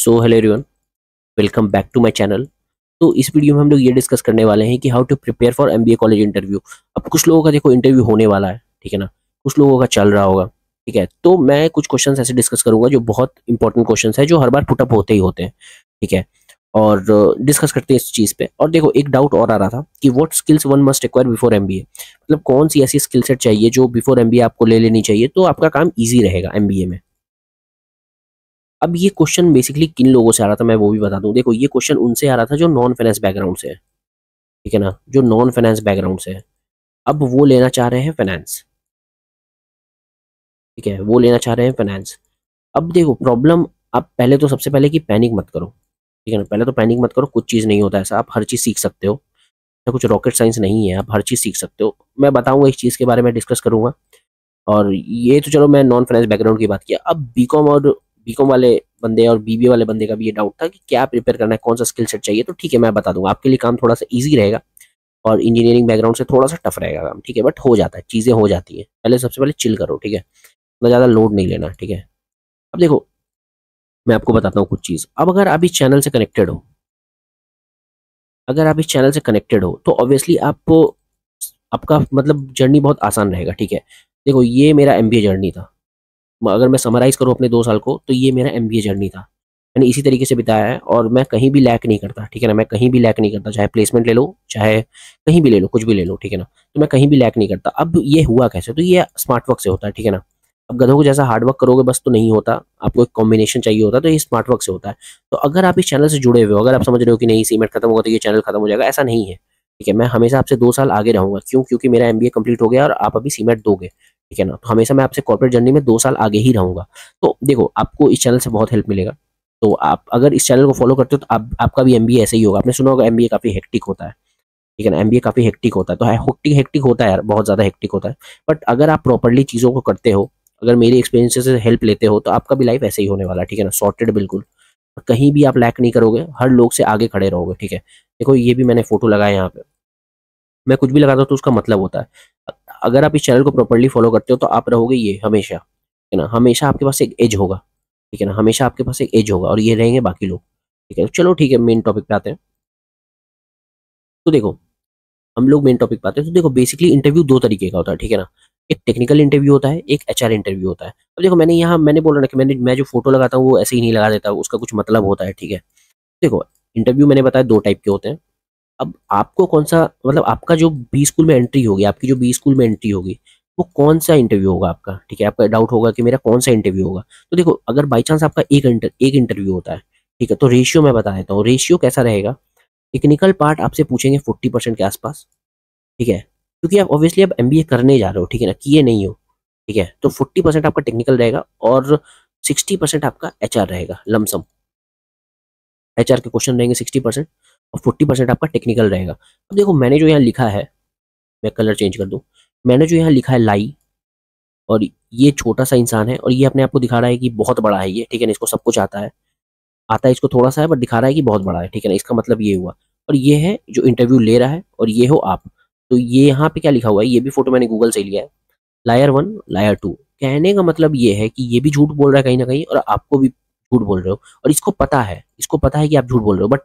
So hello everyone, welcome back to my channel. तो इस video में हम लोग ये डिस्कस करने वाले हैं कि how to prepare for MBA college interview. अब कुछ लोगों का देखो इंटरव्यू होने वाला है, ठीक है ना। कुछ लोगों का चल रहा होगा, ठीक है। तो मैं कुछ क्वेश्चंस ऐसे डिस्कस करूंगा जो बहुत इंपॉर्टेंट क्वेश्चंस है, जो हर बार पुटअप होते ही होते हैं, ठीक है। और डिस्कस करते हैं इस चीज़ पे। और देखो एक डाउट और आ रहा था कि what skills one must acquire before MBA, मतलब कौन सी ऐसी स्किल सेट चाहिए जो बिफोर एमबीए आपको ले लेनी चाहिए, तो आपका काम ईजी रहेगा एमबीए में। अब ये क्वेश्चन बेसिकली किन लोगों से आ रहा था मैं वो भी बता दूं। देखो ये क्वेश्चन उनसे आ रहा था जो नॉन फाइनेंस बैकग्राउंड से है, ठीक है ना, जो नॉन फाइनेंस बैकग्राउंड से है। अब वो लेना चाह रहे हैं फाइनेंस, ठीक है, वो लेना चाह रहे हैं फाइनेंस। अब देखो प्रॉब्लम, आप पहले तो सबसे पहले कि पैनिक मत करो, ठीक है ना। पहले तो पैनिक मत करो, कुछ चीज़ नहीं होता ऐसा, आप हर चीज़ सीख सकते हो। ऐसा कुछ रॉकेट साइंस नहीं है, आप हर चीज़ सीख सकते हो। मैं बताऊंगा इस चीज़ के बारे में डिस्कस करूंगा। और ये तो चलो मैं नॉन फाइनेंस बैकग्राउंड की बात किया। अब बीकॉम और बीकॉम वाले बंदे और बीबीए वाले बंदे का भी ये डाउट था कि क्या प्रिपेयर करना है, कौन सा स्किल सेट चाहिए। तो ठीक है, मैं बता दूंगा, आपके लिए काम थोड़ा सा इजी रहेगा और इंजीनियरिंग बैकग्राउंड से थोड़ा सा टफ रहेगा काम, ठीक है। बट हो जाता है, चीज़ें हो जाती हैं। पहले सबसे पहले चिल करो, ठीक है, इतना ज़्यादा लोड नहीं लेना, ठीक है। अब देखो मैं आपको बताता हूँ कुछ चीज़। अब अगर आप इस चैनल से कनेक्टेड हो, अगर आप इस चैनल से कनेक्टेड हो तो ऑब्वियसली आप, आपका मतलब जर्नी बहुत आसान रहेगा, ठीक है। देखो ये मेरा एमबीए जर्नी था। अगर मैं समराइज़ करूँ अपने 2 साल को, तो ये मेरा एमबीए जर्नी था। मैंने इसी तरीके से बिताया है और मैं कहीं भी लैक नहीं करता, ठीक है ना। मैं कहीं भी लैक नहीं करता, चाहे प्लेसमेंट ले लो, चाहे कहीं भी ले लो, कुछ भी ले लो, ठीक है ना। तो मैं कहीं भी लैक नहीं करता। अब ये हुआ कैसे, तो ये स्मार्ट वर्क से होता है, ठीक है ना। अब गधों को जैसा हार्ड वर्क करोगे बस तो नहीं होता, आपको एक कॉम्बिनेशन चाहिए होता है, तो ये स्मार्ट वर्क से होता है। तो अगर आप इस चैनल से जुड़े हुए हो, अगर आप समझ रहे हो कि नहीं सीमेंट खत्म होगा तो ये चैनल खत्म हो जाएगा, ऐसा नहीं है, ठीक है। मैं हमेशा आपसे 2 साल आगे रहूँगा। क्यों? क्योंकि मेरा एमबीए कंप्लीट हो गया और आप अभी सीमेंट दोगे, ठीक है ना। तो हमेशा मैं आपसे कॉर्पोरेट जर्नी में 2 साल आगे ही रहूँगा। तो देखो आपको इस चैनल से बहुत हेल्प मिलेगा। तो आप अगर इस चैनल को फॉलो करते हो तो आप, आपका भी एमबीए ऐसे ही होगा। आपने सुना होगा एमबीए काफ़ी हेक्टिक होता है, ठीक है ना। एमबीए काफ़ी हेक्टिक होता है, तो हेक्टिक हेक्टिक होता है यार, बहुत ज़्यादा हेक्टिक होता है। बट अगर आप प्रॉपर्ली चीज़ों को करते हो, अगर मेरी एक्सपीरियंस से हेल्प लेते हो, तो आपका भी लाइफ ऐसे ही होने वाला है, ठीक है ना, सॉर्टेड बिल्कुल। और कहीं भी आप लैक नहीं करोगे, हर लोग से आगे खड़े रहोगे, ठीक है। देखो ये भी मैंने फोटो लगाया यहाँ पे। मैं कुछ भी लगाता हूँ तो उसका मतलब होता है। अगर आप इस चैनल को प्रॉपर्ली फॉलो करते हो तो आप रहोगे ये हमेशा, ठीक है ना। हमेशा आपके पास एक एज होगा, ठीक है ना, हमेशा आपके पास एक एज होगा और ये रहेंगे बाकी लोग, ठीक है। चलो ठीक है, मेन टॉपिक पे आते हैं। तो देखो हम लोग मेन टॉपिक पे आते हैं। तो देखो बेसिकली इंटरव्यू 2 तरीके का होता है, ठीक है ना। एक टेक्निकल इंटरव्यू होता है, एक एचआर इंटरव्यू होता है। अब देखो मैंने बोला ना कि मैं जो फोटो लगाता हूँ वो ऐसे ही नहीं लगा देता, उसका कुछ मतलब होता है, ठीक है। देखो इंटरव्यू मैंने बताया 2 टाइप के होते हैं। अब आपको कौन सा, मतलब आपका जो बी स्कूल में एंट्री होगी, आपकी जो बी स्कूल में एंट्री होगी, वो कौन सा इंटरव्यू होगा आपका, ठीक है। आपका डाउट होगा कि मेरा कौन सा इंटरव्यू होगा। तो देखो अगर बाई चांस आपका एक इंटरव्यू होता है, ठीक है, तो रेशियो मैं बता देता हूँ। रेशियो कैसा रहेगा, टेक्निकल पार्ट आपसे पूछेंगे 40% के आसपास, ठीक है। क्योंकि आप ऑब्वियसली आप एमबीए करने जा रहे हो, ठीक है ना, किए नहीं हो, ठीक है। तो 40% आपका टेक्निकल रहेगा और 60% आपका एचआर रहेगा, लमसम। एचआर के क्वेश्चन रहेंगे 60% और 40% आपका टेक्निकल रहेगा। अब देखो मैंने जो यहाँ लिखा है, मैं कलर चेंज कर दूं, मैंने जो यहाँ लिखा है लाई, और ये छोटा सा इंसान है और ये अपने आप को दिखा रहा है कि बहुत बड़ा है ये, ठीक है ना। इसको सब कुछ आता है, आता है इसको थोड़ा सा है बट दिखा रहा है कि बहुत बड़ा है, ठीक है ना। इसका मतलब ये हुआ। और ये है जो इंटरव्यू ले रहा है और ये हो आप। तो ये यहाँ पे क्या लिखा हुआ है, ये भी फोटो मैंने गूगल से लिया है। लायर 1 लायर 2, कहने का मतलब ये है कि ये भी झूठ बोल रहा है कहीं ना कहीं और आपको भी झूठ बोल रहे हो। और इसको पता है, इसको पता है कि आप झूठ बोल रहे हो, बट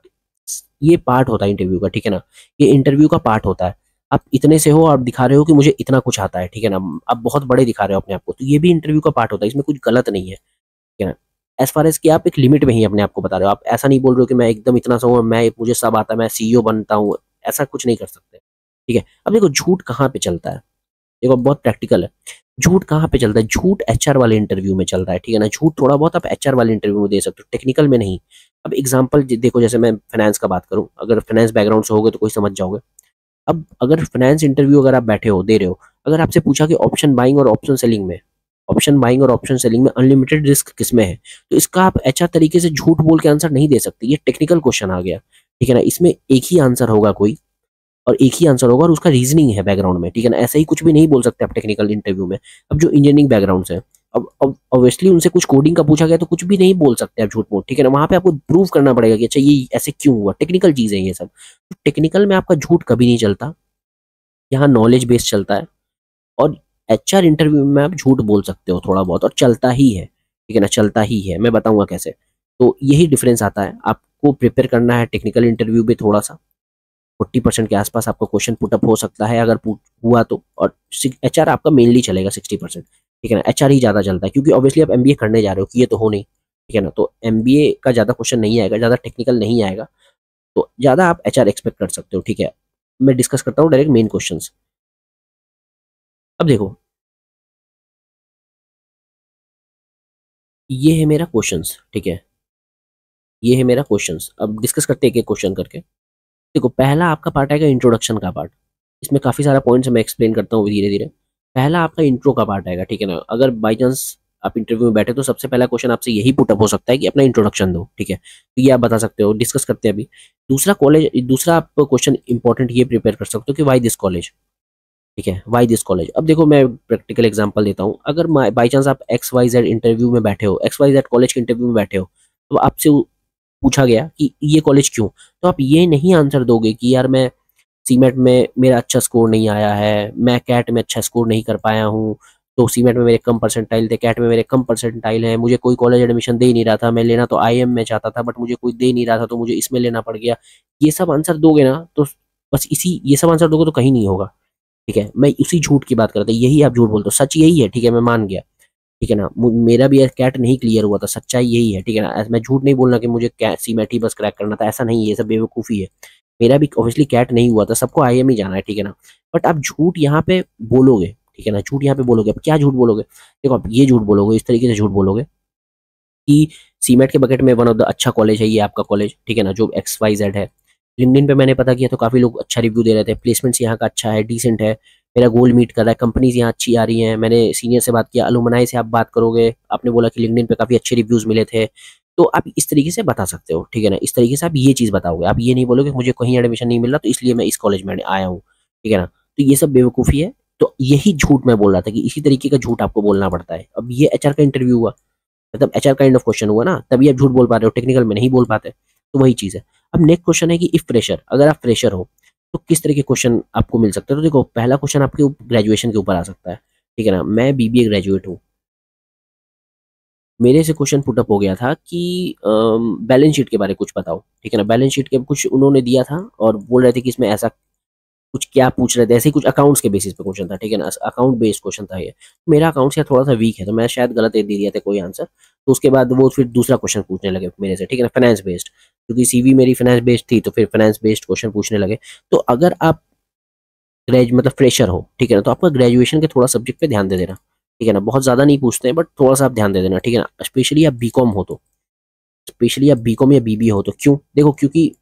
ये पार्ट होता है इंटरव्यू का, ठीक है ना। ये इंटरव्यू का पार्ट होता है। आप इतने से हो, आप दिखा रहे हो कि मुझे इतना कुछ आता है, ठीक है ना। आप बहुत बड़े दिखा रहे हो अपने आप को, तो ये भी इंटरव्यू का पार्ट होता है, इसमें कुछ गलत नहीं है, ठीक है ना। एज फार एज कि आप एक लिमिट में ही अपने आप को बता रहे हो। आप ऐसा नहीं बोल रहे हो कि मैं एकदम इतना सा हूँ, मैं मुझे सब आता है, मैं सीईओ बनता हूँ, ऐसा कुछ नहीं कर सकते, ठीक है। अब देखो झूठ कहाँ पे चलता है, देखो बहुत प्रैक्टिकल है। झूठ कहाँ पे चलता है, झूठ एचआर वाले इंटरव्यू में चल रहा है, ठीक है ना। झूठ थोड़ा बहुत आप एचआर वाले इंटरव्यू में दे सकते हो, टेक्निकल में नहीं। अब एग्जांपल देखो, जैसे मैं फाइनेंस का बात करूं, अगर फाइनेंस बैकग्राउंड से होगे तो कोई समझ जाओगे। अब अगर फाइनेंस इंटरव्यू अगर आप बैठे हो, दे रहे हो, अगर आपसे पूछा कि ऑप्शन बाइंग और ऑप्शन सेलिंग में, ऑप्शन बाइंग और ऑप्शन सेलिंग में अनलिमिटेड रिस्क किसमें है, तो इसका आप एचआर तरीके से झूठ बोल के आंसर नहीं दे सकते, ये टेक्निकल क्वेश्चन आ गया, ठीक है ना। इसमें एक ही आंसर होगा कोई, और एक ही आंसर होगा और उसका रीजनिंग है बैकग्राउंड में, ठीक है ना। ऐसे ही कुछ भी नहीं बोल सकते आप टेक्निकल इंटरव्यू में। अब जो इंजीनियरिंग बैकग्राउंड से, अब ऑब्वियसली उनसे कुछ कोडिंग का पूछा गया तो कुछ भी नहीं बोल सकते आप झूठ मूठ, ठीक है ना। वहां पे आपको प्रूव करना पड़ेगा कि अच्छा ये ऐसे क्यों हुआ, टेक्निकल चीज है ये सब। तो टेक्निकल में आपका झूठ कभी नहीं चलता, यहाँ नॉलेज बेस्ड चलता है। और एचआर इंटरव्यू में आप झूठ बोल सकते हो थोड़ा बहुत, और चलता ही है, ठीक है ना, चलता ही है। मैं बताऊंगा कैसे। तो यही डिफरेंस आता है। आपको प्रिपेयर करना है टेक्निकल इंटरव्यू में थोड़ा सा, 40% के आसपास आपका क्वेश्चन पुटअप हो सकता है अगर हुआ तो, और एचआर आपका मेनली चलेगा 60%, ठीक है ना। एचआर ही ज़्यादा चलता है क्योंकि ऑब्वियसली आप एमबीए करने जा रहे हो कि ये तो हो नहीं, ठीक है ना। तो एमबीए का ज़्यादा क्वेश्चन नहीं आएगा, ज़्यादा टेक्निकल नहीं आएगा, तो ज़्यादा आप एचआर एक्सपेक्ट कर सकते हो, ठीक है। मैं डिस्कस करता हूँ डायरेक्ट मेन क्वेश्चन। अब देखो, ये है मेरा क्वेश्चंस, ठीक है, ये है मेरा क्वेश्चंस। अब डिस्कस करते हैं एक एक क्वेश्चन करके। देखो, पहला आपका पार्ट आएगा इंट्रोडक्शन का पार्ट। इसमें काफ़ी सारा पॉइंट्स मैं एक्सप्लेन करता हूँ धीरे धीरे। पहला आपका इंट्रो का पार्ट आएगा, ठीक है ना। अगर बाई चांस आप इंटरव्यू में बैठे तो सबसे पहला क्वेश्चन आपसे यही पुटअप हो सकता है कि अपना इंट्रोडक्शन दो, ठीक है। तो ये आप बता सकते हो, डिस्कस करते हैं अभी। दूसरा आप क्वेश्चन इंपॉर्टेंट ये प्रिपेयर कर सकते हो कि वाई दिस कॉलेज, ठीक है, वाई दिस कॉलेज। अब देखो, मैं प्रैक्टिकल एग्जांपल देता हूँ। अगर बाई चांस आप एक्स वाई जेड इंटरव्यू में बैठे हो, एक्स वाई जेड कॉलेज के इंटरव्यू में बैठे हो, तो आपसे पूछा गया कि ये कॉलेज क्यों, तो आप ये नहीं आंसर दोगे कि यार मैं सीमेट में मेरा अच्छा स्कोर नहीं आया है, मैं कैट में अच्छा स्कोर नहीं कर पाया हूँ, तो सीमेट में मेरे कम परसेंटाइल थे, कैट में मेरे कम परसेंटाइल हैं, मुझे कोई कॉलेज एडमिशन दे ही नहीं रहा था, मैं लेना तो आईएम में चाहता था बट मुझे कोई दे नहीं रहा था तो मुझे इसमें लेना पड़ गया। ये सब आंसर दोगे ना तो बस इसी ये सब आंसर दोगे तो कहीं नहीं होगा, ठीक है। मैं उसी झूठ की बात करता, यही आप झूठ बोलते हो, सच यही है, ठीक है, मैं मान गया, ठीक है ना। मेरा भी कैट नहीं क्लियर हुआ था, सच्चाई यही है, ठीक है ना। मैं झूठ नहीं बोलना कि मुझे सीमेट ही बस क्रैक करना था, ऐसा नहीं है, ये सब बेवकूफ़ी है। मेरा भी ऑब्वियसली कैट नहीं हुआ था, सबको आईएम ही जाना है, ठीक है ना। बट आप झूठ यहाँ पे बोलोगे, ठीक है ना, झूठ यहाँ पे बोलोगे। अब क्या झूठ बोलोगे, देखो आप ये झूठ बोलोगे, इस तरीके से झूठ बोलोगे कि सीमेट के बकेट में वन ऑफ द अच्छा कॉलेज है ये आपका कॉलेज, ठीक है ना, जो एक्स वाई जेड है। लिंक्डइन पे मैंने पता किया तो काफ़ी लोग अच्छा रिव्यू दे रहे थे, प्लेसमेंट्स यहाँ का अच्छा है, डिसेंट है, मेरा गोल मीट कर रहा है, कंपनीज यहाँ अच्छी आ रही हैं। मैंने सीनियर से बात किया, अलुमनाई से आप बात करोगे, आपने बोला कि लिंक्डइन पे काफ़ी अच्छे रिव्यूज़ मिले थे। तो आप इस तरीके से बता सकते हो, ठीक है ना। इस तरीके से आप ये चीज़ बताओगे, आप ये नहीं बोलोगे मुझे कहीं एडमिशन नहीं मिल रहा तो इसलिए मैं इस कॉलेज में आया हूँ, ठीक है ना। तो ये सब बेवकूफ़ी है। तो यही झूठ मैं बोल रहा था कि इसी तरीके का झूठ आपको बोलना पड़ता है। अब ये एचआर का इंटरव्यू हुआ, मतलब एचआर काइंड ऑफ क्वेश्चन हुआ ना, तभी आप झूठ बोल पा रहे हो, टेक्निकल में नहीं बोल पाते। तो वही चीज़ है। अब नेक्स्ट क्वेश्चन है कि इफ फ्रेशर, अगर आप फ्रेशर हो तो किस तरह के क्वेश्चन आपको मिल सकते हैं। तो देखो, पहला क्वेश्चन आपके ग्रेजुएशन के ऊपर आ सकता है, ठीक है ना। मैं बीबीए ग्रेजुएट हूँ, मेरे से क्वेश्चन पुटअप हो गया था कि बैलेंस शीट के बारे में कुछ बताओ, ठीक है ना। बैलेंस शीट के कुछ उन्होंने दिया था और बोल रहे थे कि इसमें ऐसा कुछ क्या पूछ रहे थे, ऐसे ही कुछ अकाउंट्स के बेसिस पे क्वेश्चन था, ठीक है ना, अकाउंट बेस्ड क्वेश्चन था ये। मेरा अकाउंट्स या थोड़ा सा वीक है तो मैं शायद गलत दे दिया था कोई आंसर। तो उसके बाद वो फिर दूसरा क्वेश्चन पूछने लगे मेरे से, ठीक है ना, फाइनेंस बेस्ड, क्योंकि सीवी मेरी फाइनेंस बेस्ड थी तो फिर फाइनेंस बेस्ड क्वेश्चन पूछने लगे। तो अगर आप मतलब फ्रेशर हो, ठीक है ना, तो आपका ग्रेजुएशन के थोड़ा सब्जेक्ट पे ध्यान दे देना, ठीक है ना। बहुत ज़्यादा नहीं पूछते हैं बट थोड़ा सा आप ध्यान दे देना, ठीक है ना। स्पेशली आप बीकॉम हो तो, स्पेशली आप बीकॉम या बीबीए हो तो, क्यों, देखो क्योंकि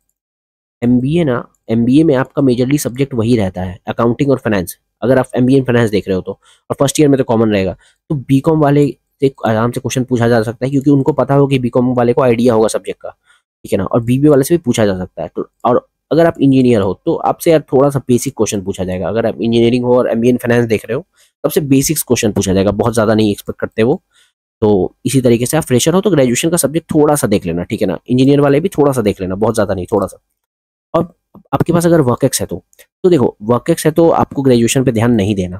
एमबीए ना, एमबीए में आपका मेजरली सब्जेक्ट वही रहता है, अकाउंटिंग और फाइनेंस। अगर आप एमबीए इन फाइनेंस देख रहे हो तो, और फर्स्ट ईयर में तो कॉमन रहेगा। तो बीकॉम वाले से आराम से क्वेश्चन पूछा जा सकता है क्योंकि उनको पता हो कि बीकॉम वाले को आइडिया होगा सब्जेक्ट का, ठीक है ना। और बीबीए वाले से भी पूछा जा सकता है। तो और अगर आप इंजीनियर हो तो आपसे यार थोड़ा सा बेसिक क्वेश्चन पूछा जाएगा। अगर आप इंजीनियरिंग हो और एमबीए इन फाइनेंस देख रहे हो, सबसे बेसिक्स क्वेश्चन पूछा जाएगा, बहुत ज़्यादा नहीं एक्सपेक्ट करते वो। तो इसी तरीके से आप फ्रेशर हो तो ग्रेजुएशन का सब्जेक्ट थोड़ा सा देख लेना, ठीक है ना। इंजीनियर वाले भी थोड़ा सा देख लेना, बहुत ज़्यादा नहीं, थोड़ा सा। और आपके पास अगर वर्क है तो देखो, वर्क है तो आपको ग्रेजुएशन पे ध्यान नहीं देना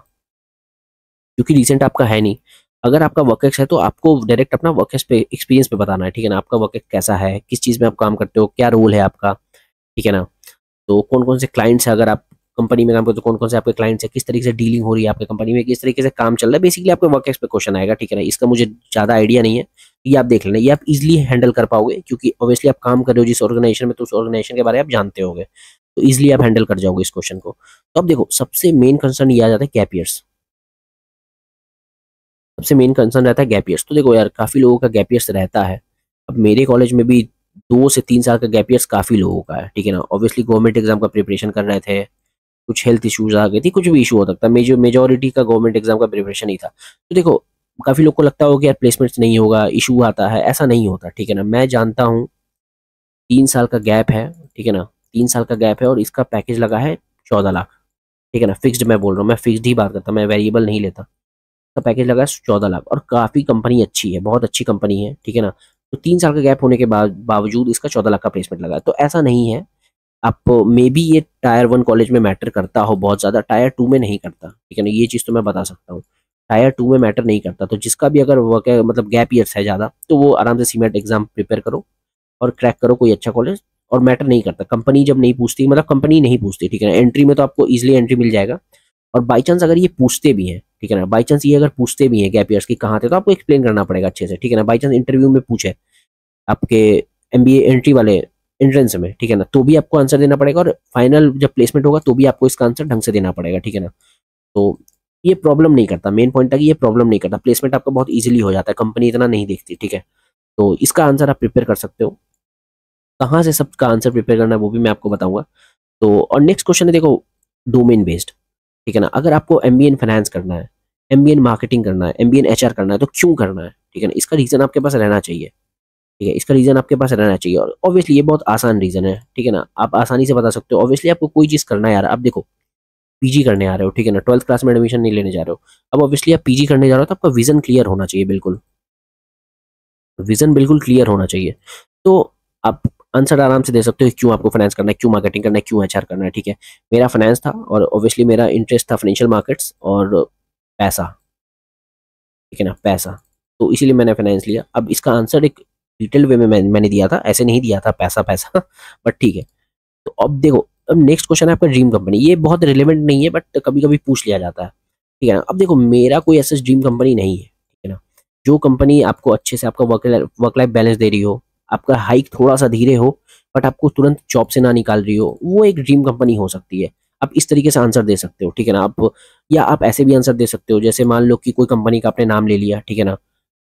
क्योंकि रिसेंट आपका है नहीं। अगर आपका वर्क है तो आपको डायरेक्ट अपना वर्क पे एक्सपीरियंस पे बताना है, ठीक है ना। आपका वर्क कैसा है, किस चीज़ में आप काम करते हो, क्या रोल है आपका, ठीक है ना। तो कौन कौन से क्लाइंट्स है, अगर आप कंपनी में काम करते हो तो कौन कौन से आपके क्लाइंट्स है, किस तरीके से डीलिंग हो रही है आपके कंपनी में, किस तरीके से काम चल रहा है, बेसिकली आपके वर्क पे क्वेश्चन आएगा, ठीक है ना। इसका मुझे ज़्यादा आइडिया नहीं है, ये आप देख लेना, ये आप इजिली हैंडल कर पाओगे क्योंकि ऑब्वियसली आप काम कर रहे हो जिस ऑर्गेनाइजेशन में तो उस ऑर्गेनाइजेशन के बारे में आप जानते होगे, तो इजिली आप हैंडल कर जाओगे इस क्वेश्चन को। तो अब देखो, सबसे मेन कंसर्न ये आ जाता है गैप ईयर्स। सबसे मेन कंसर्न रहता है गैप ईयर्स। तो देखो यार, काफ़ी लोगों का गैप ईयर्स रहता है। अब मेरे कॉलेज में भी 2 से 3 साल का गैप ईयर्स काफ़ी लोगों का है, ठीक है ना। ऑब्वियसली गवर्नमेंट एग्जाम का प्रिपरेशन कर रहे थे, कुछ हेल्थ इश्यूज आ गए थे, कुछ भी इशू हो सकता है, मेजोरिटी का गवर्नमेंट एग्जाम का प्रिपरेशन ही था। तो देखो, काफ़ी लोग को लगता होगा कि यार प्लेसमेंट्स नहीं होगा, इशू आता है, ऐसा नहीं होता, ठीक है ना। मैं जानता हूँ 3 साल का गैप है, ठीक है ना, 3 साल का गैप है और इसका पैकेज लगा है 14 लाख, ठीक है ना। फिक्स्ड मैं बोल रहा हूँ, मैं फिक्स्ड ही बात करता हूँ, मैं वेरिएबल नहीं लेता। का पैकेज लगा है 14 लाख और काफ़ी कंपनी अच्छी है, बहुत अच्छी कंपनी है, ठीक है ना। तो 3 साल का गैप होने के बावजूद इसका 14 लाख का प्लेसमेंट लगा है। तो ऐसा नहीं है, आप मे बी ये टायर 1 कॉलेज में मैटर करता हो बहुत ज़्यादा, टायर 2 में नहीं करता, ठीक है ना। ये चीज़ तो मैं बता सकता हूँ। टायर 2 में मैटर नहीं करता। तो जिसका भी अगर वर्क है मतलब गैप ईयर्स है ज़्यादा, तो वो आराम से सीमेट एग्जाम प्रिपेयर करो और क्रैक करो कोई अच्छा कॉलेज। और मैटर नहीं करता कंपनी जब नहीं पूछती, मतलब कंपनी नहीं पूछती, ठीक है ना। एंट्री में तो आपको इजिली एंट्री मिल जाएगा। और बाई चांस अगर ये पूछते भी हैं, ठीक है ना, बाई चांस ये अगर पूछते भी हैं गैप ईयर्स की कहाँ थे, तो आपको एक्सप्लेन करना पड़ेगा अच्छे से, ठीक है ना। बाई चांस इंटरव्यू में पूछे आपके एमबीए एंट्री वाले एंट्रेंस में, ठीक है ना, तो भी आपको आंसर देना पड़ेगा। और फाइनल जब प्लेसमेंट होगा तो भी आपको इसका आंसर ढंग से देना पड़ेगा, ठीक है ना। तो ये प्रॉब्लम नहीं करता, मेन पॉइंट था कि ये प्रॉब्लम नहीं करता, प्लेसमेंट आपका बहुत इजीली हो जाता है, कंपनी इतना नहीं देखती, ठीक है। तो इसका आंसर आप प्रिपेयर कर सकते हो। कहाँ से सबका आंसर प्रिपेयर करना है वो भी मैं आपको बताऊंगा। तो और नेक्स्ट क्वेश्चन है, देखो, डोमेन बेस्ड, ठीक है ना। अगर आपको एमबीए इन फाइनेंस करना है, एमबीए इन मार्केटिंग करना है, एमबीए इन एचआर करना है, तो क्यों करना है, ठीक है ना। इसका रीजन आपके पास रहना चाहिए, ठीक है, इसका रीजन आपके पास रहना चाहिए। और ऑब्वियसली ये बहुत आसान रीजन है, ठीक है ना, आप आसानी से बता सकते हो। ऑब्वियसली आपको कोई चीज़ करना है यार, आप देखो पीजी करने आ रहे हो, ठीक है ना, 12th क्लास में एडमिशन नहीं लेने जा रहे हो। अब ऑब्वियसली आप पीजी करने जा रहे हो तो आपका विजन क्लियर होना चाहिए, बिल्कुल विजन बिल्कुल क्लियर होना चाहिए। तो आप आंसर आराम से दे सकते हो क्यों आपको फाइनेंस करना है, क्यों मार्केटिंग करना है, क्यों एचआर करना है, ठीक है। मेरा फाइनेंस था और ऑब्वियसली मेरा इंटरेस्ट था फाइनेंशियल मार्केट्स और पैसा, ठीक है ना, पैसा। तो इसीलिए मैंने फाइनेंस लिया। अब इसका आंसर एक डिटेल वे में मैंने दिया था, ऐसे नहीं दिया था पैसा पैसा बट ठीक है। तो अब देखो, अब नेक्स्ट क्वेश्चन है आपका ड्रीम कंपनी। ये बहुत रिलेवेंट नहीं है बट कभी कभी पूछ लिया जाता है, ठीक है ना। अब देखो मेरा कोई ऐसा ड्रीम कंपनी नहीं है, ठीक है ना। जो कंपनी आपको अच्छे से आपका वर्क लाइफ बैलेंस दे रही हो, आपका हाइक थोड़ा सा धीरे हो बट आपको तुरंत जॉब से ना निकाल रही हो, वो एक ड्रीम कंपनी हो सकती है। आप इस तरीके से आंसर दे सकते हो, ठीक है ना। आप या आप ऐसे भी आंसर दे सकते हो, जैसे मान लो कि कोई कंपनी का आपने नाम ले लिया, ठीक है ना,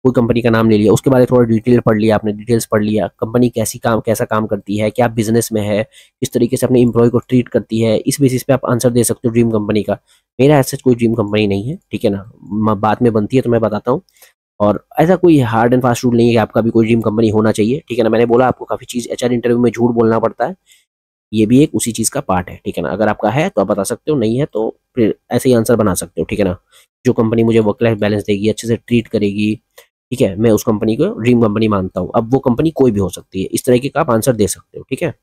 कोई कंपनी का नाम ले लिया, उसके बारे में थोड़ा डिटेल पढ़ लिया आपने, डिटेल्स पढ़ लिया, कंपनी कैसा काम करती है, क्या बिजनेस में है, किस तरीके से अपने एम्प्लॉय को ट्रीट करती है, इस बेसिस पे आप आंसर दे सकते हो ड्रीम कंपनी का। मेरा ऐसा कोई ड्रीम कंपनी नहीं है, ठीक है ना। बात में बनती है तो मैं बताता हूँ। और ऐसा कोई हार्ड एंड फास्ट रूल नहीं है कि आपका भी कोई ड्रीम कंपनी होना चाहिए, ठीक है ना। मैंने बोला आपको काफी चीज एचआर इंटरव्यू में झूठ बोलना पड़ता है, ये भी एक उसी चीज का पार्ट है, ठीक है ना। अगर आपका है तो आप बता सकते हो, नहीं है तो फिर ऐसे ही आंसर बना सकते हो, ठीक है ना। जो कंपनी मुझे वर्क लाइफ बैलेंस देगी, अच्छे से ट्रीट करेगी, ठीक है, मैं उस कंपनी को ड्रीम कंपनी मानता हूँ। अब वो कंपनी कोई भी हो सकती है, इस तरीके का आप आंसर दे सकते हो, ठीक है।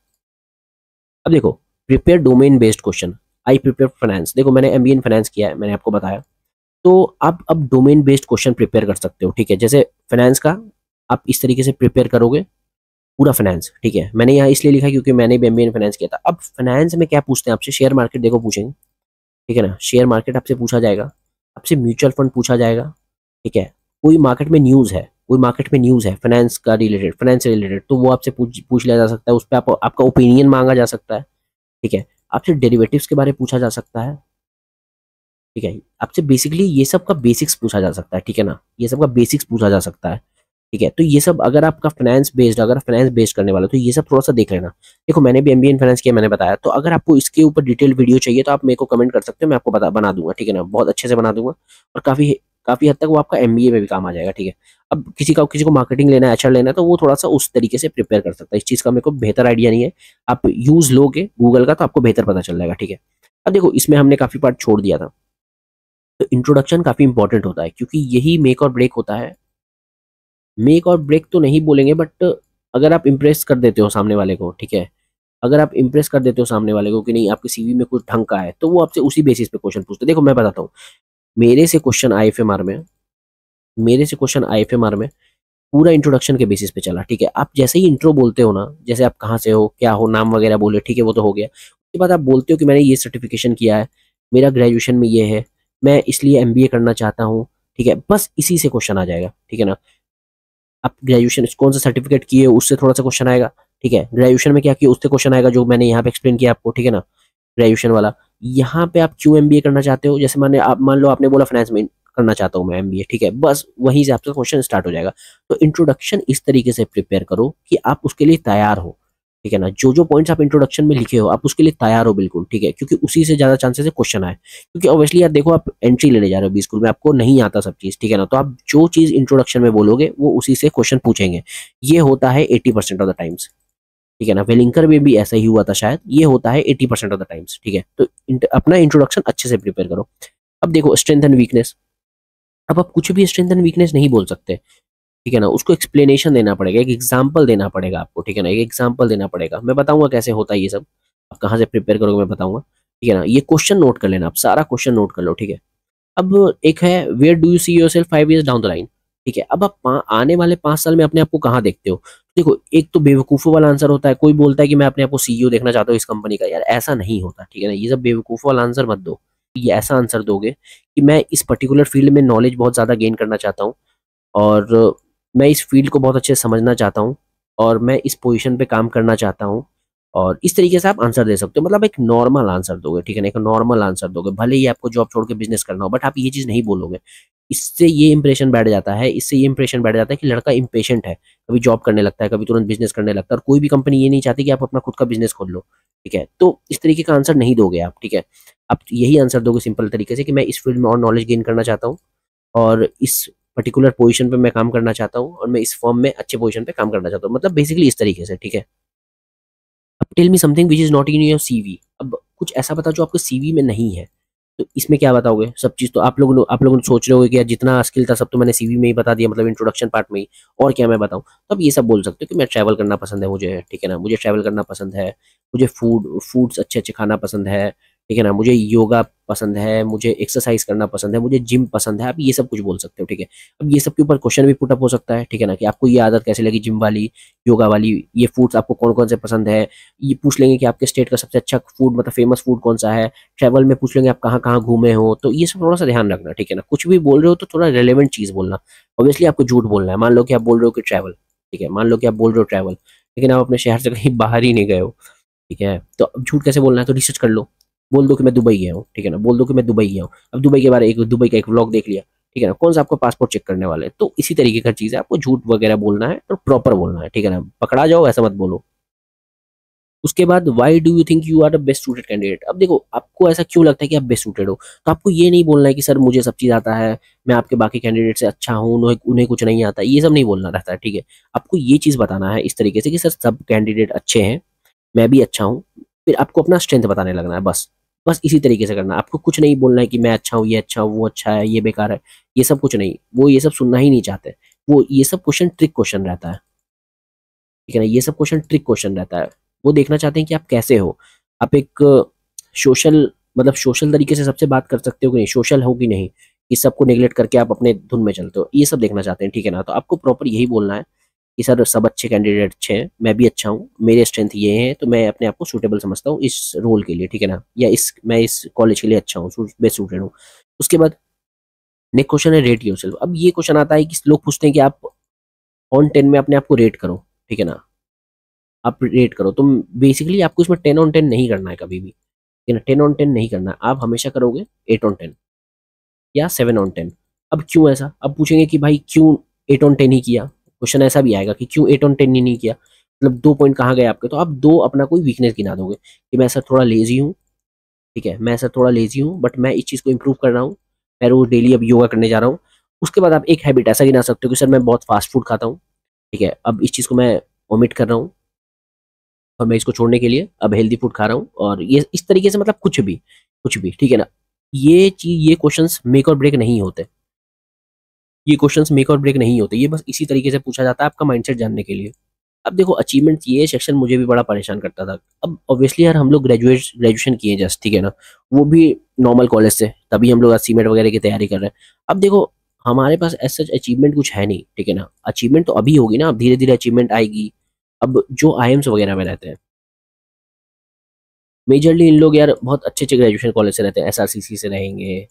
अब देखो, prepare domain based question. I prepare finance, देखो मैंने एमबीए इन फाइनेंस किया है, मैंने आपको बताया। तो आप अब डोमेन बेस्ड क्वेश्चन प्रिपेयर कर सकते हो, ठीक है। जैसे फाइनेंस का आप इस तरीके से प्रिपेयर करोगे, पूरा फाइनेंस, ठीक है। मैंने यहाँ इसलिए लिखा क्योंकि मैंने भी एमबीए इन फाइनेंस किया था। अब फाइनेंस में क्या पूछते हैं आपसे, शेयर मार्केट देखो पूछेंगे, ठीक है ना, शेयर मार्केट आपसे पूछा जाएगा, आपसे म्यूचुअल फंड पूछा जाएगा, ठीक है। कोई मार्केट में न्यूज़ है, कोई मार्केट में न्यूज़ है फाइनेंस का रिलेटेड, फाइनेंस से रिलेटेड, तो वो आपसे पूछ लिया जा सकता है, उस पर आपका ओपिनियन मांगा जा सकता है, ठीक है। आपसे डेरिवेटिव्स के बारे में पूछा जा सकता है, ठीक है। आपसे बेसिकली ये सब का बेसिक्स पूछा जा सकता है, ठीक है ना, ये सब का बेसिक्स पूछा जा सकता है, ठीक है। तो ये सब अगर आपका फाइनेंस बेस्ड, अगर फाइनेंस बेस्ड करने वाला तो ये सब थोड़ा सा देख लेना। देखो मैंने भी एमबीए इन फाइनेंस किया, मैंने बताया। तो अगर आपको इसके ऊपर डिटेल वीडियो चाहिए तो आप मेरे को कमेंट कर सकते हो, मैं आपको बना दूंगा, ठीक है ना, बहुत अच्छे से बना दूंगा। और काफी काफी हद तक वो आपका एमबीए में भी काम आ जाएगा, ठीक है। अब किसी को मार्केटिंग लेना है, एचआर लेना है, तो वो थोड़ा सा उस तरीके से प्रिपेयर कर सकता है। इस चीज का मेरे को बेहतर आइडिया नहीं है, आप यूज लोगे गूगल का तो आपको बेहतर पता चल जाएगा, ठीक है। अब देखो इसमें हमने काफी पार्ट छोड़ दिया था, तो इंट्रोडक्शन काफी इंपॉर्टेंट होता है क्योंकि यही मेक और ब्रेक होता है। मेक और ब्रेक तो नहीं बोलेंगे बट अगर आप इम्प्रेस कर देते हो सामने वाले को, ठीक है, अगर आप इम्प्रेस कर देते हो सामने वाले को कि नहीं आपके सीवी में कुछ ढंग का है, तो वो आपसे उसी बेसिस पे क्वेश्चन पूछते हैं। देखो मैं बताता हूँ, मेरे से क्वेश्चन आईएफएमआर में मेरे से क्वेश्चन आईएफएमआर में पूरा इंट्रोडक्शन के बेसिस पे चला, ठीक है। आप जैसे ही इंट्रो बोलते हो ना, जैसे आप कहाँ से हो, क्या हो, नाम वगैरह बोले, ठीक है, वो तो हो गया। उसके बाद आप बोलते हो कि मैंने ये सर्टिफिकेशन किया है, मेरा ग्रेजुएशन में ये है, मैं इसलिए एमबीए करना चाहता हूँ, ठीक है, बस इसी से क्वेश्चन आ जाएगा, ठीक है ना। आप ग्रेजुएशन कौन सा सर्टिफिकेट किए उससे थोड़ा सा क्वेश्चन आएगा, ठीक है। ग्रेजुएशन में क्या किया उससे क्वेश्चन आएगा, जो मैंने यहाँ पे एक्सप्लेन किया आपको, ठीक है ना, ग्रेजुएशन वाला। यहाँ पे आप क्यों एमबीए करना चाहते हो, जैसे मैंने आप मान लो आपने बोला फाइनेंस में करना चाहता हूँ मैं एमबीए, ठीक है, बस वहीं से आपका क्वेश्चन स्टार्ट हो जाएगा। तो इंट्रोडक्शन इस तरीके से प्रिपेयर करो कि आप उसके लिए तैयार हो, ठीक है ना। जो जो पॉइंट्स आप इंट्रोडक्शन में लिखे हो आप उसके लिए तैयार हो बिल्कुल, ठीक है, क्योंकि उसी से ज्यादा चांसेस है क्वेश्चन आए। क्योंकि ऑब्वियसली यार देखो आप एंट्री लेने जा रहे हो बी स्कूल में, आपको नहीं आता सब चीज, ठीक है ना, तो आप जो चीज इंट्रोडक्शन में बोलोगे वो उसी से क्वेश्चन पूछेंगे। ये होता है 80% ऑफ द टाइम्स, ठीक है ना। वेलिंकर में भी ऐसा ही हुआ था शायद, ये होता है 80% ऑफ द टाइम्स, ठीक है। तो अपना इंट्रोडक्शन अच्छे से प्रिपेयर करो। अब देखो स्ट्रेंथ एंड वीकनेस, अब आप कुछ भी स्ट्रेंथ एंड वीकनेस नहीं बोल सकते, ठीक है ना, उसको एक्सप्लेनेशन देना पड़ेगा, एक एग्जाम्पल देना पड़ेगा आपको, ठीक है ना, एक एग्जाम्पल देना पड़ेगा। मैं बताऊंगा कैसे होता है ये सब, आप कहाँ से प्रिपेयर करोगे मैं बताऊंगा, ठीक है ना। ये क्वेश्चन नोट कर लेना, आप सारा क्वेश्चन नोट कर लो, ठीक है। अब एक है where do you see yourself 5 years down the line, ठीक है। अब आप आने वाले 5 साल में अपने आप को कहाँ देखते हो? देखो, एक तो बेवकूफ़ों वाला आंसर होता है, कोई बोलता है कि मैं अपने आप को सीईओ देखना चाहता हूँ इस कंपनी का, यार ऐसा नहीं होता, ठीक है ना। ये सब बेवकूफ़ों वाला आंसर मत दो। ये ऐसा आंसर दोगे कि मैं इस पर्टिकुलर फील्ड में नॉलेज बहुत ज़्यादा गेन करना चाहता हूँ, और मैं इस फील्ड को बहुत अच्छे से समझना चाहता हूँ, और मैं इस पोजीशन पे काम करना चाहता हूँ, और इस तरीके से आप आंसर दे सकते हो। मतलब एक नॉर्मल आंसर दोगे, ठीक है ना, एक नॉर्मल आंसर दोगे, भले ही आपको जॉब छोड़ के बिजनेस करना हो, बट आप ये चीज़ नहीं बोलोगे। इससे ये इंप्रेशन बैठ जाता है, इससे ये इंप्रेशन बैठ जाता है कि लड़का इम्पेशेंट है, कभी जॉब करने लगता है, कभी तुरंत बिजनेस करने लगता है, और कोई भी कंपनी ये नहीं चाहती कि आप अपना खुद का बिजनेस खोल लो, ठीक है। तो इस तरीके का आंसर नहीं दोगे आप, ठीक है। आप यही आंसर दोगे सिंपल तरीके से कि मैं इस फील्ड में और नॉलेज गेन करना चाहता हूँ, और इस पर्टिकुलर पोजीशन पे मैं काम करना चाहता हूँ, और मैं इस फर्म में अच्छे पोजीशन पे काम करना चाहता हूँ, मतलब बेसिकली इस तरीके से, ठीक है। अब tell me something which is not in your CV. अब कुछ ऐसा बताओ जो आपके सीवी में नहीं है। तो इसमें क्या बताओगे? सब चीज़ तो आप लोग सोच रहे होगे कि यार जितना स्किल था सब तो मैंने सीवी में ही बता दिया, मतलब इंट्रोडक्शन पार्ट में ही, और क्या मैं बताऊं? तो अब ये सब बोल सकते हो कि मैं ट्रैवल करना पसंद है मुझे, ठीक है ना, मुझे ट्रैवल करना पसंद है, मुझे फूड्स अच्छे अच्छे खाना पसंद है, ठीक है ना, मुझे योगा पसंद है, मुझे एक्सरसाइज करना पसंद है, मुझे जिम पसंद है। आप ये सब कुछ बोल सकते हो, ठीक है। अब ये सब के ऊपर क्वेश्चन भी पुटअप हो सकता है, ठीक है ना, कि आपको ये आदत कैसे लगी जिम वाली, योगा वाली, ये फूड्स आपको कौन कौन से पसंद है। ये पूछ लेंगे कि आपके स्टेट का सबसे अच्छा फूड, मतलब फेमस फूड कौन सा है। ट्रैवल में पूछ लेंगे आप कहाँ कहाँ घूमे हो। तो ये सब थोड़ा सा ध्यान रखना, ठीक है ना। कुछ भी बोल रहे हो तो थोड़ा रेलेवेंट चीज़ बोलना। ऑब्वियसली आपको झूठ बोलना है। मान लो कि आप बोल रहे हो कि ट्रैवल, ठीक है, मान लो कि आप बोल रहे हो ट्रैवल, लेकिन आप अपने शहर से कहीं बाहर ही नहीं गए हो, ठीक है। तो अब झूठ कैसे बोलना है? तो रिसर्च कर लो। बोल दो कि मैं दुबई गया हूँ, ठीक है ना, बोल दो कि मैं दुबई गया हूँ। अब दुबई के बारे एक दुबई का एक व्लॉग देख लिया, ठीक है ना, कौन सा आपको पासपोर्ट चेक करने वाले हैं। तो इसी तरीके का चीज़ है, आपको झूठ वगैरह बोलना है तो प्रॉपर बोलना है, ठीक है ना, पकड़ा जाओ ऐसा मत बोलो। उसके बाद why do you think you are the best suited candidate. अब देखो, आपको ऐसा क्यों लगता है कि आप बेस्ट सूटेड हो, तो आपको ये नहीं बोलना है कि सर मुझे सब चीज़ आता है, मैं आपके बाकी कैंडिडेट से अच्छा हूँ, उन्हें उन्हें कुछ नहीं आता, ये सब नहीं बोलना रहता है, ठीक है। आपको ये चीज़ बताना है इस तरीके से कि सर सब कैंडिडेट अच्छे हैं, मैं भी अच्छा हूँ। फिर आपको अपना स्ट्रेंथ बताने लगना है, बस। बस इसी तरीके से करना है। आपको कुछ नहीं बोलना है कि मैं अच्छा हूँ, ये अच्छा हूँ, वो अच्छा है, ये बेकार है, ये सब कुछ नहीं। वो ये सब सुनना ही नहीं चाहते। वो ये सब क्वेश्चन ट्रिक क्वेश्चन रहता है, ठीक है ना, ये सब क्वेश्चन ट्रिक क्वेश्चन रहता है। वो देखना चाहते हैं कि आप कैसे हो। आप एक सोशल, मतलब सोशल तरीके से सबसे बात कर सकते हो कि नहीं, सोशल हो कि नहीं, इस सबको नेग्लेक्ट करके आप अपने धुन में चलते हो, ये सब देखना चाहते हैं, ठीक है ना। तो आपको प्रॉपर यही बोलना है कि सर सब अच्छे कैंडिडेट अच्छे हैं, मैं भी अच्छा हूँ, मेरे स्ट्रेंथ ये है, तो मैं अपने आप को सूटेबल समझता हूँ इस रोल के लिए, ठीक है ना, या मैं इस कॉलेज के लिए अच्छा हूँ, बेस्ट सूटेड हूँ। उसके बाद नेक्स्ट क्वेश्चन है रेट योरसेल्फ। अब ये क्वेश्चन आता है कि लोग पूछते हैं कि आप ऑन 10 में अपने आप को रेट करो, ठीक है ना, आप रेट करो। तो बेसिकली आपको इसमें 10 ऑन 10 नहीं करना है कभी भी, ठीक है ना, 10 ऑन 10 नहीं करना है। आप हमेशा करोगे 8 ऑन 10 या 7 ऑन 10। अब क्यों ऐसा? अब पूछेंगे कि भाई क्यों 8 ऑन 10 ही किया। क्वेश्चन ऐसा भी आएगा कि क्यों 8 ऑन 10 ही नहीं किया, मतलब 2 पॉइंट कहाँ गए आपके। तो आप दो अपना कोई वीकनेस गिना दोगे कि मैं सर थोड़ा लेजी हूँ, ठीक है, मैं सर थोड़ा लेजी हूँ, बट मैं इस चीज़ को इंप्रूव कर रहा हूँ, मैं रोज डेली अब योगा करने जा रहा हूँ। उसके बाद आप एक हैबिट ऐसा गिना सकते हो कि सर मैं बहुत फास्ट फूड खाता हूँ, ठीक है, अब इस चीज़ को मैं ओमिट कर रहा हूँ, और मैं इसको छोड़ने के लिए अब हेल्दी फूड खा रहा हूँ, और ये इस तरीके से, मतलब कुछ भी, ठीक है ना। ये क्वेश्चंस मेक और ब्रेक नहीं होते। ये क्वेश्चंस मेक और ब्रेक नहीं होते, ये बस इसी तरीके से पूछा जाता है आपका माइंडसेट जानने के लिए। अब देखो, अचीवमेंट, ये सेक्शन मुझे भी बड़ा परेशान करता था। अब ऑब्वियसली यार हम लोग ग्रेजुएशन किए जस्ट, ठीक है ना, वो भी नॉर्मल कॉलेज से, तभी हम लोग आज सीमेंट वगैरह की तैयारी कर रहे हैं। अब देखो, हमारे पास एज सच अचीवमेंट कुछ है नहीं, ठीक है ना। अचीवमेंट तो अभी होगी ना, अब धीरे धीरे अचीवमेंट आएगी। अब जो आईएम्स वगैरह में रहते हैं, मेजरली इन लोग यार बहुत अच्छे अच्छे ग्रेजुएशन कॉलेज से रहते हैं, एसआरसीसी से रहेंगे,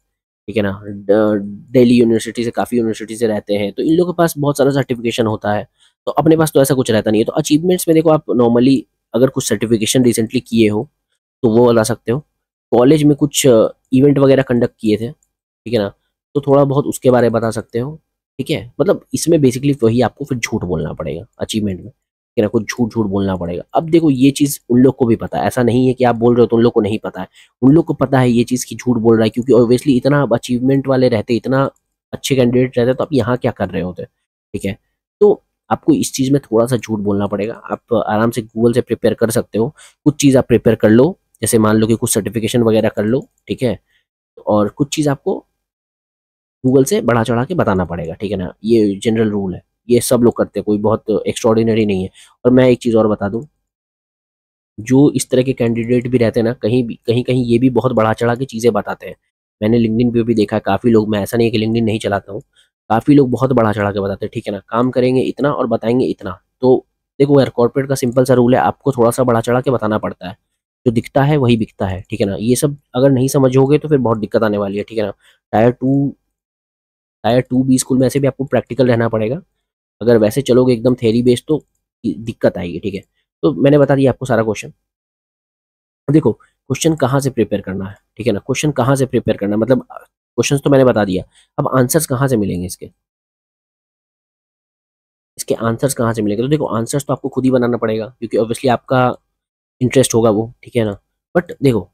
ठीक है ना, दिल्ली यूनिवर्सिटी से, काफ़ी यूनिवर्सिटी से रहते हैं, तो इन लोगों के पास बहुत सारा सर्टिफिकेशन होता है। तो अपने पास तो ऐसा कुछ रहता नहीं है। तो अचीवमेंट्स में देखो, आप नॉर्मली अगर कुछ सर्टिफिकेशन रिसेंटली किए हो तो वो बता सकते हो। कॉलेज में कुछ इवेंट वगैरह कंडक्ट किए थे, ठीक है ना, तो थोड़ा बहुत उसके बारे में बता सकते हो, ठीक है। मतलब इसमें बेसिकली वही आपको फिर झूठ बोलना पड़ेगा अचीवमेंट में, ठीक है ना, कुछ झूठ झूठ बोलना पड़ेगा। अब देखो, ये चीज़ उन लोग को भी पता है, ऐसा नहीं है कि आप बोल रहे हो तो उन लोग को नहीं पता है। उन लोग को पता है ये चीज़ की झूठ बोल रहा है, क्योंकि ऑब्वियसली इतना अचीवमेंट वाले रहते, इतना अच्छे कैंडिडेट रहते, तो आप यहाँ क्या कर रहे होते, ठीक है। तो आपको इस चीज़ में थोड़ा सा झूठ बोलना पड़ेगा। आप आराम से गूगल से प्रिपेयर कर सकते हो, कुछ चीज़ आप प्रिपेयर कर लो, जैसे मान लो कि कुछ सर्टिफिकेशन वगैरह कर लो, ठीक है, और कुछ चीज़ आपको गूगल से बढ़ा चढ़ा के बताना पड़ेगा, ठीक है ना। ये जनरल रूल है, ये सब लोग करते हैं, कोई बहुत एक्स्ट्रॉर्डिनरी नहीं है। और मैं एक चीज़ और बता दूं, जो इस तरह के कैंडिडेट भी रहते हैं ना, कहीं भी कहीं कहीं ये भी बहुत बढ़ा चढ़ा के चीज़ें बताते हैं। मैंने लिंक्डइन पे भी देखा है काफ़ी लोग, मैं ऐसा नहीं है कि लिंक्डइन नहीं चलाता हूँ, काफ़ी लोग बहुत बढ़ा चढ़ा के बताते हैं, ठीक है ना, काम करेंगे इतना और बताएंगे इतना। तो देखो यार, कॉर्पोरेट का सिंपल सा रूल है, आपको थोड़ा सा बढ़ा चढ़ा के बताना पड़ता है, जो दिखता है वही बिकता है, ठीक है ना। ये सब अगर नहीं समझोगे तो फिर बहुत दिक्कत आने वाली है, ठीक है ना। टायर 2 टायर 2 बी स्कूल में ऐसे भी आपको प्रैक्टिकल रहना पड़ेगा, अगर वैसे चलोगे एकदम थेरी बेस्ड तो दिक्कत आएगी, ठीक है। तो मैंने बता दिया आपको सारा क्वेश्चन। अब देखो क्वेश्चन कहाँ से प्रिपेयर करना है, ठीक है ना, क्वेश्चन कहाँ से प्रिपेयर करना है, मतलब क्वेश्चंस तो मैंने बता दिया, अब आंसर्स कहाँ से मिलेंगे इसके, इसके आंसर्स कहाँ से मिलेंगे, तो देखो आंसर्स तो आपको खुद ही बनाना पड़ेगा, क्योंकि ऑब्वियसली आपका इंटरेस्ट होगा वो, ठीक है ना। बट देखो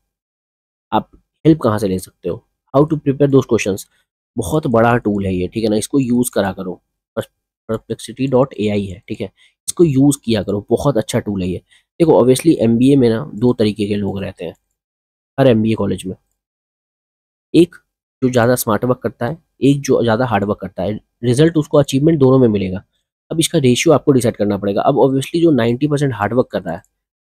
आप हेल्प कहाँ से ले सकते हो, how to prepare those questions, बहुत बड़ा टूल है ये, ठीक है ना, इसको यूज़ करा करो। perplexity.ai है, ठीक है, इसको यूज़ किया करो, बहुत अच्छा टूल है ये। देखो ऑब्वियसली एमबीए में ना दो तरीके के लोग रहते हैं हर एमबीए कॉलेज में, एक जो ज़्यादा स्मार्ट वर्क करता है, एक जो ज़्यादा हार्ड वर्क करता है, रिजल्ट उसको अचीवमेंट दोनों में मिलेगा। अब इसका रेशियो आपको डिसाइड करना पड़ेगा। अब ऑब्वियसली जो 90% हार्ड वर्क कर रहा है,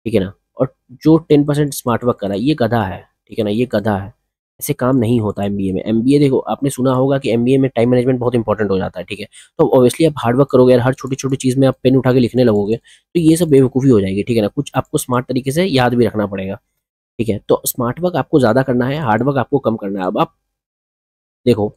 ठीक है ना, और जो 10% स्मार्ट वर्क कर रहा है, ये गधा है, ठीक है ना, ये गधा है। ऐसे काम नहीं होता एमबीए में। एमबीए देखो आपने सुना होगा कि एमबीए में टाइम मैनेजमेंट बहुत इंपॉर्टेंट हो जाता है, ठीक है। तो ऑब्वियसली आप हार्ड वर्क करोगे यार, हर छोटी छोटी चीज़ में आप पेन उठा के लिखने लगोगे तो ये सब बेवकूफ़ी हो जाएगी, ठीक है ना। कुछ आपको स्मार्ट तरीके से याद भी रखना पड़ेगा, ठीक है। तो स्मार्ट वर्क आपको ज़्यादा करना है, हार्ड वर्क आपको कम करना है। अब आप देखो,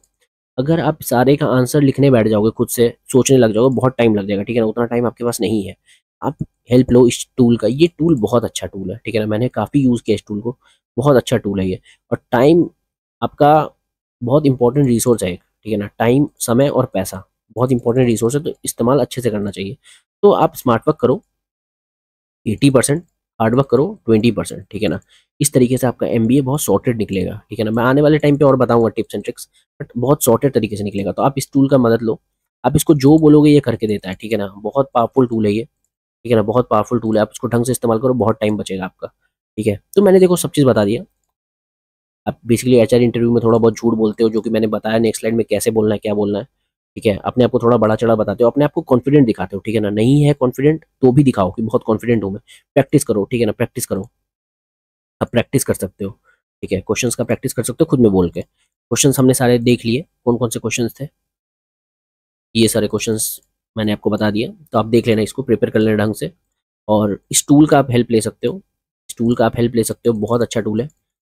अगर आप सारे का आंसर लिखने बैठ जाओगे, खुद से सोचने लग जाओगे, बहुत टाइम लग जाएगा, ठीक है ना, उतना टाइम आपके पास नहीं है। आप हेल्प लो इस टूल का, ये टूल बहुत अच्छा टूल है, ठीक है ना, मैंने काफ़ी यूज़ किया इस टूल को, बहुत अच्छा टूल है ये। और टाइम आपका बहुत इंपॉर्टेंट रिसोर्स है एक, ठीक है ना, टाइम, समय और पैसा बहुत इंपॉर्टेंट रिसोर्स है, तो इस्तेमाल अच्छे से करना चाहिए। तो आप स्मार्ट वर्क करो 80%, हार्ड वर्क करो 20%, ठीक है ना। इस तरीके से आपका एमबीए बहुत सॉर्टेड निकलेगा, ठीक है ना। मैं आने वाले टाइम पे और बताऊंगा टिप्स एंड ट्रिक्स, बट बहुत सॉर्टेड तरीके से निकलेगा। तो आप इस टूल का मदद लो, आप इसको जो बोलोगे ये करके देता है, ठीक है ना, बहुत पावरफुल टूल है ये, ठीक है ना, बहुत पावरफुल टूल है। आप इसको ढंग से इस्तेमाल करो, बहुत टाइम बचेगा आपका, ठीक है। तो मैंने देखो सब चीज़ बता दिया। आप बेसिकली एचआर इंटरव्यू में थोड़ा बहुत झूठ बोलते हो, जो कि मैंने बताया नेक्स्ट स्लाइड में कैसे बोलना है, क्या बोलना है, ठीक है। अपने आप को थोड़ा बड़ा चढ़ा बताते हो, अपने आप को कॉन्फिडेंट दिखाते हो, ठीक है ना। नहीं है कॉन्फिडेंट तो भी दिखाओ कि बहुत कॉन्फिडेंट हूँ मैं। प्रैक्टिस करो, ठीक है ना, प्रैक्टिस करो। आप प्रैक्टिस कर सकते हो, ठीक है, क्वेश्चंस का प्रैक्टिस कर सकते हो खुद में बोल के। क्वेश्चंस हमने सारे देख लिए, कौन कौन से क्वेश्चंस थे, ये सारे क्वेश्चंस मैंने आपको बता दिया। तो आप देख लेना, इसको प्रिपेयर कर लेना ढंग से। और इस टूल का आप हेल्प ले सकते हो, इस टूल का आप हेल्प ले सकते हो, बहुत अच्छा टूल है।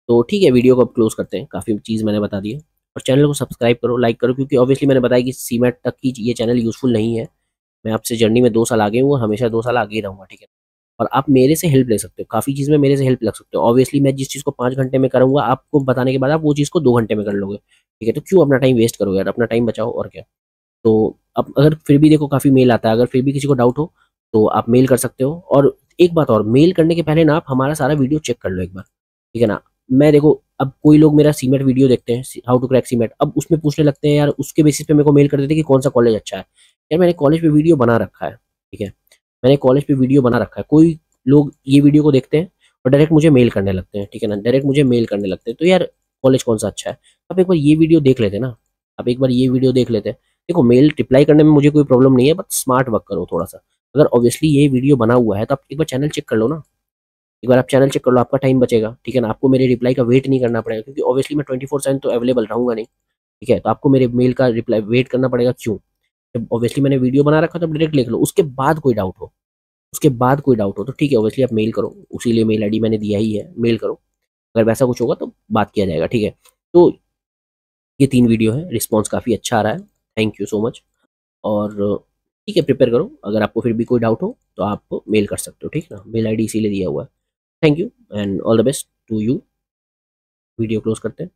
तो ठीक है, वीडियो को अब क्लोज करते हैं, काफ़ी चीज़ मैंने बता दी है। और चैनल को सब्सक्राइब करो, लाइक करो, क्योंकि ऑब्वियसली मैंने बताया कि सीमेट तक की ये चैनल यूज़फुल नहीं है। मैं आपसे जर्नी में 2 साल आगे हूँ और हमेशा 2 साल आगे ही रहूँगा, ठीक है। और आप मेरे से हेल्प ले सकते हो, काफ़ी चीज़ में मेरे से हेल्प लग सकते हो। ऑब्वियसली मैं जिस चीज़ को 5 घंटे में करूँगा, आपको बताने के बाद आप वो चीज़ को 2 घंटे में कर लोगे, ठीक है। तो क्यों अपना टाइम वेस्ट करोगे यार, अपना टाइम बचाओ और क्या। तो अब अगर फिर भी देखो काफ़ी मेल आता है, अगर फिर भी किसी को डाउट हो तो आप मेल कर सकते हो। और एक बात और, मेल करने के पहले ना आप हमारा सारा वीडियो चेक कर लो एक बार, ठीक है ना। मैं देखो, अब कोई लोग मेरा सीमेट वीडियो देखते हैं, हाउ टू क्रैक सीमेट, अब उसमें पूछने लगते हैं यार, उसके बेसिस पे मेरे को मेल कर देते हैं कि कौन सा कॉलेज अच्छा है। यार मैंने कॉलेज पे वीडियो बना रखा है, ठीक है, मैंने कॉलेज पे वीडियो बना रखा है। कोई लोग ये वीडियो को देखते हैं और डायरेक्ट मुझे मेल करने लगते हैं, ठीक है ना, डायरेक्ट मुझे मेल करने लगते हैं। तो यार कॉलेज कौन सा अच्छा है, आप एक बार ये वीडियो देख लेते ना, आप एक बार ये वीडियो देख लेते। देखो मेल रिप्लाई करने में मुझे कोई प्रॉब्लम नहीं है, बट स्मार्ट वर्क करो थोड़ा सा। अगर ऑब्वियसली ये वीडियो बना हुआ है तो आप एक बार चैनल चेक कर लो ना, एक बार आप चैनल चेक कर लो, आपका टाइम बचेगा, ठीक है ना। आपको मेरे रिप्लाई का वेट नहीं करना पड़ेगा, क्योंकि ऑब्वियसली मैं 24/7 तो अवेलेबल रहूंगा नहीं, ठीक है। तो आपको मेरे मेल का रिप्लाई वेट करना पड़ेगा, क्यों, जब ऑब्वियसली मैंने वीडियो बना रखा तो डायरेक्ट लिख लो, उसके बाद कोई डाउट हो, उसके बाद कोई डाउट हो तो ठीक है, ऑब्वियसली आप मेल करो, उसी लिए मेल आईडी मैंने दिया ही है, मेल करो। अगर वैसा कुछ होगा तो बात किया जाएगा, ठीक है। तो ये 3 वीडियो है, रिस्पॉन्स काफ़ी अच्छा आ रहा है, थैंक यू सो मच। और ठीक है, प्रिपेयर करो, अगर आपको फिर भी कोई डाउट हो तो आप मेल कर सकते हो, ठीक है ना, मेल आईडी इसीलिए दिया हुआ है। Thank you and all the best to you. Video close करते हैं।